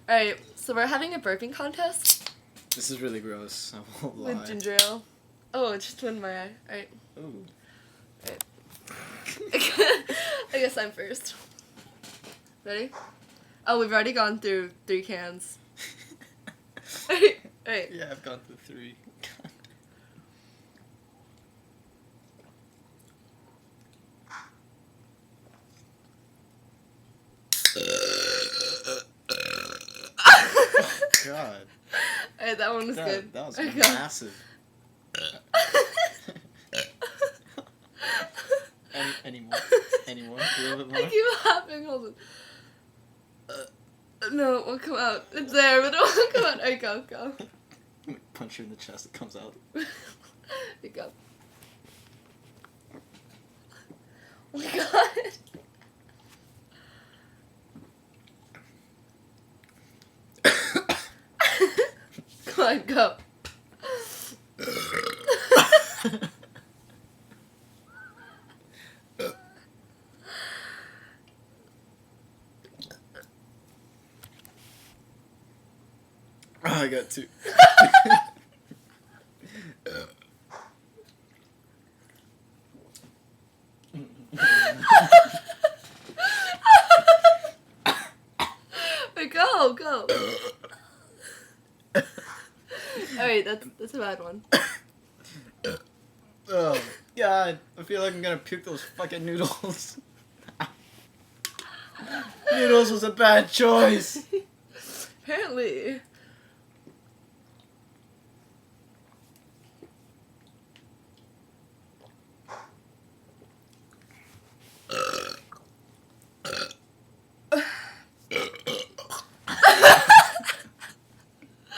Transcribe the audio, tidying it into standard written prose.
Alright, so we're having a burping contest. This is really gross. I won't lie. With ginger ale. Oh, it just went in my eye. Alright. Ooh. Alright. I guess I'm first. Ready? Oh, we've already gone through 3 cans. Alright. Yeah, I've gone through 3. God. Alright, that one was good. That was massive. Any more? Any more? A little bit more? I keep laughing. Hold on. No, it won't come out. It's there, but it won't come out. Alright, go. Punch her in the chest, it comes out. There you go. Oh my god. Come on, go. Oh, I got 2. Wait, go. Alright, that's a bad one. Oh, God. I feel like I'm gonna puke those fucking noodles. Noodles was a bad choice. Apparently.